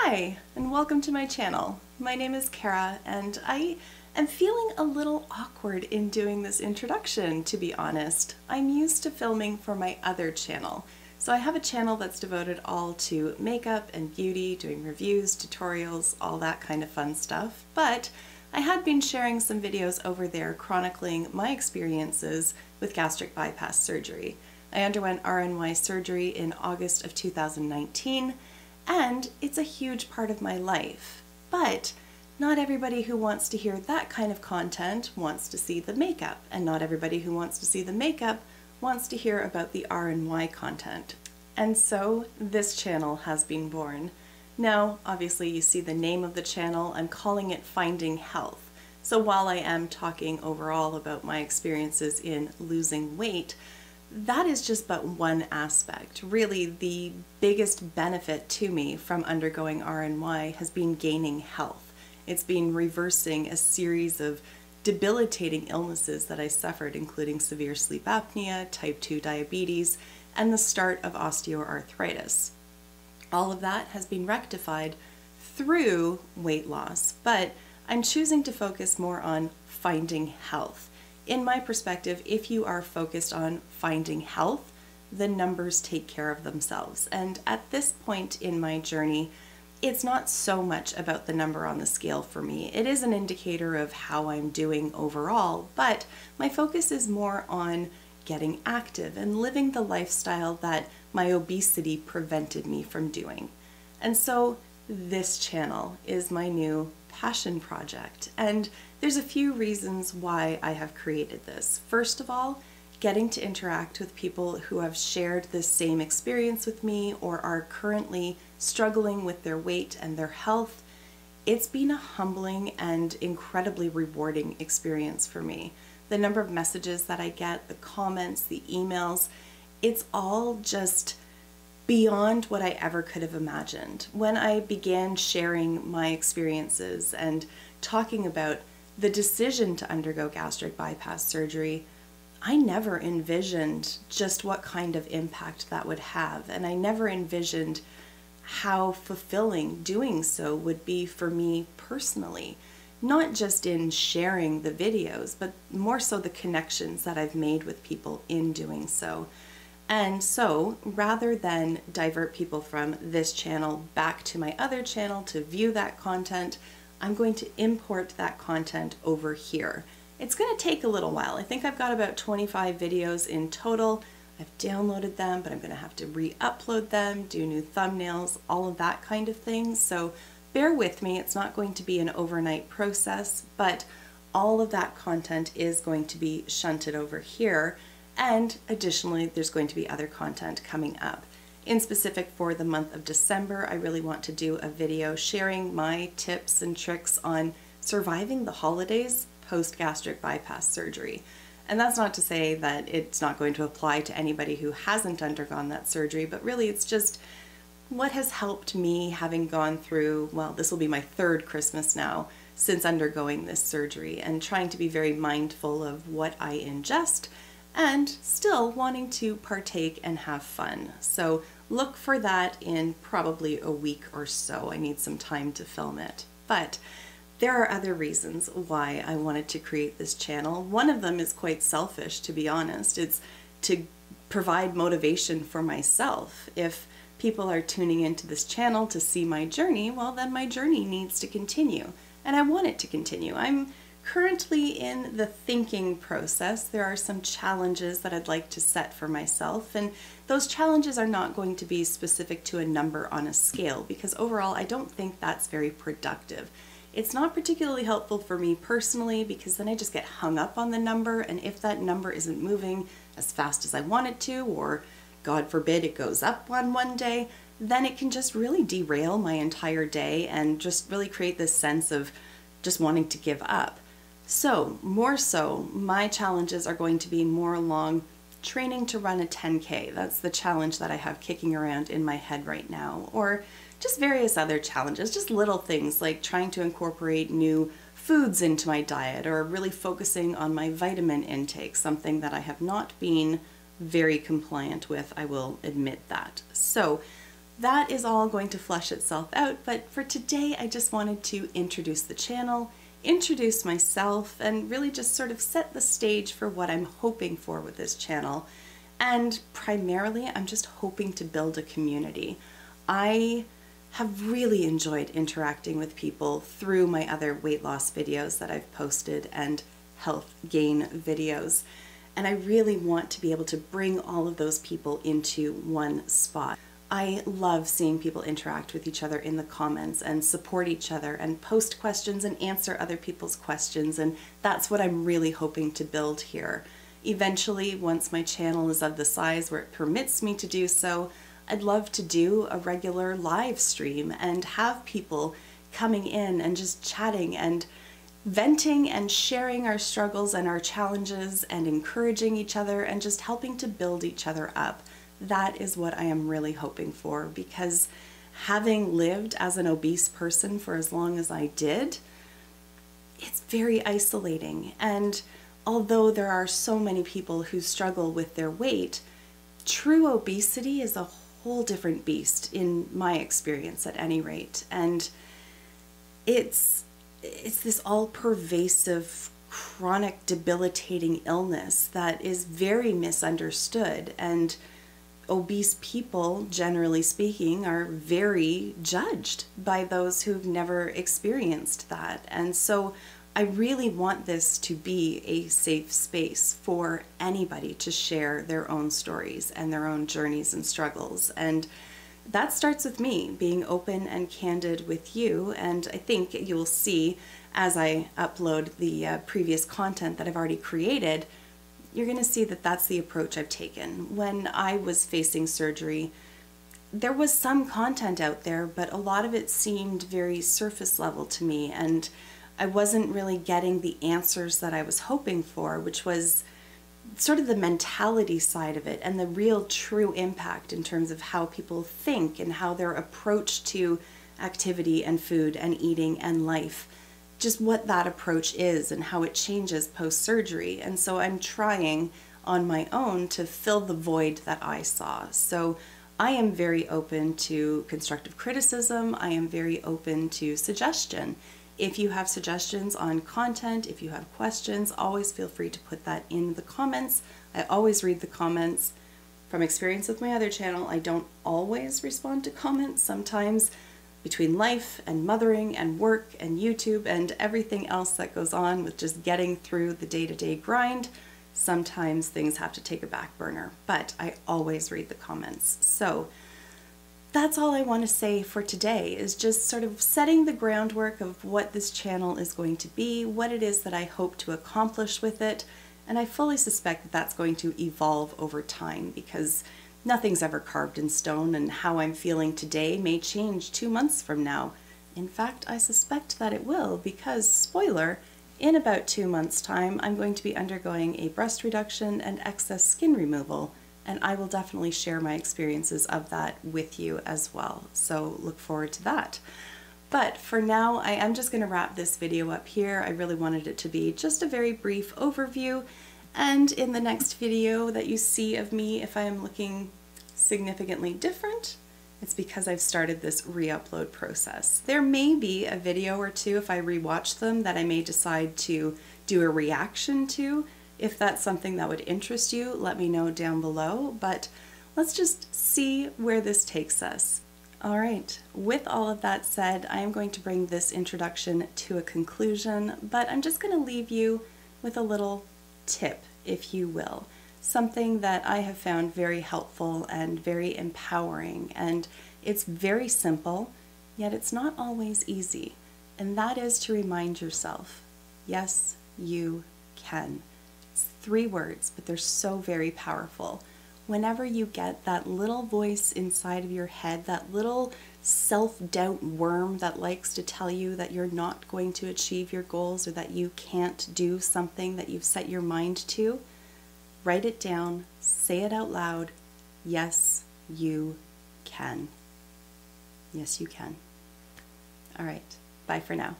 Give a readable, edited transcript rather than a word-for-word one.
Hi, and welcome to my channel. My name is Kara, and I am feeling a little awkward in doing this introduction, to be honest. I'm used to filming for my other channel. So I have a channel that's devoted all to makeup and beauty, doing reviews, tutorials, all that kind of fun stuff. But I had been sharing some videos over there chronicling my experiences with gastric bypass surgery. I underwent RNY surgery in August of 2019, and it's a huge part of my life. But not everybody who wants to hear that kind of content wants to see the makeup, and not everybody who wants to see the makeup wants to hear about the RNY content. And so this channel has been born. Now, obviously you see the name of the channel, I'm calling it Finding Health. So while I am talking overall about my experiences in losing weight, that is just but one aspect. Really, the biggest benefit to me from undergoing RNY has been gaining health. It's been reversing a series of debilitating illnesses that I suffered, including severe sleep apnea, type 2 diabetes, and the start of osteoarthritis. All of that has been rectified through weight loss, but I'm choosing to focus more on finding health. In my perspective, if you are focused on finding health, the numbers take care of themselves. And at this point in my journey, it's not so much about the number on the scale for me. It is an indicator of how I'm doing overall, but my focus is more on getting active and living the lifestyle that my obesity prevented me from doing. And so this channel is my new passion project, and there's a few reasons why I have created this. First of all, getting to interact with people who have shared this same experience with me or are currently struggling with their weight and their health. It's been a humbling and incredibly rewarding experience for me. The number of messages that I get, the comments, the emails, it's all just beyond what I ever could have imagined. When I began sharing my experiences and talking about the decision to undergo gastric bypass surgery, I never envisioned just what kind of impact that would have, and I never envisioned how fulfilling doing so would be for me personally. Not just in sharing the videos, but more so the connections that I've made with people in doing so. And so, rather than divert people from this channel back to my other channel to view that content, I'm going to import that content over here. It's going to take a little while. I think I've got about 25 videos in total. I've downloaded them, but I'm going to have to re-upload them, do new thumbnails, all of that kind of thing. So bear with me. It's not going to be an overnight process, but all of that content is going to be shunted over here. And additionally, there's going to be other content coming up. In specific for the month of December, I really want to do a video sharing my tips and tricks on surviving the holidays post-gastric bypass surgery. And that's not to say that it's not going to apply to anybody who hasn't undergone that surgery, but really it's just what has helped me, having gone through, well, this will be my third Christmas now since undergoing this surgery, and trying to be very mindful of what I ingest and still wanting to partake and have fun. So look for that in probably a week or so. I need some time to film it. But there are other reasons why I wanted to create this channel. One of them is quite selfish, to be honest. It's to provide motivation for myself. If people are tuning into this channel to see my journey, well, then my journey needs to continue. And I want it to continue. I'm currently in the thinking process. There are some challenges that I'd like to set for myself, and those challenges are not going to be specific to a number on a scale, because overall I don't think that's very productive. It's not particularly helpful for me personally, because then I just get hung up on the number, and if that number isn't moving as fast as I want it to, or God forbid it goes up one day, then it can just really derail my entire day and just really create this sense of just wanting to give up. So, more so, my challenges are going to be more along training to run a 10K. That's the challenge that I have kicking around in my head right now. Or just various other challenges, just little things like trying to incorporate new foods into my diet, or really focusing on my vitamin intake, something that I have not been very compliant with, I will admit that. So that is all going to flush itself out, but for today I just wanted to introduce the channel, introduce myself, and really just sort of set the stage for what I'm hoping for with this channel. And primarily, I'm just hoping to build a community. I have really enjoyed interacting with people through my other weight loss videos that I've posted and health gain videos. And I really want to be able to bring all of those people into one spot. I love seeing people interact with each other in the comments and support each other and post questions and answer other people's questions, and that's what I'm really hoping to build here. Eventually, once my channel is of the size where it permits me to do so, I'd love to do a regular live stream and have people coming in and just chatting and venting and sharing our struggles and our challenges and encouraging each other and just helping to build each other up. That is what I am really hoping for, because having lived as an obese person for as long as I did, it's very isolating. And although there are so many people who struggle with their weight, true obesity is a whole different beast in my experience at any rate. And it's this all-pervasive, chronic, debilitating illness that is very misunderstood, and obese people, generally speaking, are very judged by those who've never experienced that. And so I really want this to be a safe space for anybody to share their own stories and their own journeys and struggles. And that starts with me being open and candid with you, and I think you'll see as I upload the previous content that I've already created, you're going to see that that's the approach I've taken. When I was facing surgery, there was some content out there, but a lot of it seemed very surface level to me, and I wasn't really getting the answers that I was hoping for, which was sort of the mentality side of it and the real true impact in terms of how people think and how their approach to activity and food and eating and life, just what that approach is and how it changes post-surgery. And so I'm trying on my own to fill the void that I saw. So I am very open to constructive criticism. I am very open to suggestion. If you have suggestions on content, if you have questions, always feel free to put that in the comments. I always read the comments. From experience with my other channel, I don't always respond to comments. Sometimes between life and mothering and work and YouTube and everything else that goes on with just getting through the day-to-day grind, sometimes things have to take a back burner, but I always read the comments. So that's all I want to say for today, is just sort of setting the groundwork of what this channel is going to be, what it is that I hope to accomplish with it, and I fully suspect that that's going to evolve over time, because nothing's ever carved in stone, and how I'm feeling today may change 2 months from now. In fact, I suspect that it will, because, spoiler, in about 2 months' time, I'm going to be undergoing a breast reduction and excess skin removal, and I will definitely share my experiences of that with you as well. So look forward to that. But for now, I am just going to wrap this video up here. I really wanted it to be just a very brief overview. And in the next video that you see of me, if I am looking significantly different, it's because I've started this re-upload process. There may be a video or two, if I rewatch them, that I may decide to do a reaction to. If that's something that would interest you, let me know down below, but let's just see where this takes us. All right, with all of that said, I am going to bring this introduction to a conclusion, but I'm just going to leave you with a little tip, if you will. Something that I have found very helpful and very empowering, and it's very simple, yet it's not always easy, and that is to remind yourself, yes, you can. It's 3 words, but they're so very powerful. Whenever you get that little voice inside of your head, that little self-doubt worm that likes to tell you that you're not going to achieve your goals or that you can't do something that you've set your mind to, write it down, say it out loud. Yes, you can. Yes, you can. All right, bye for now.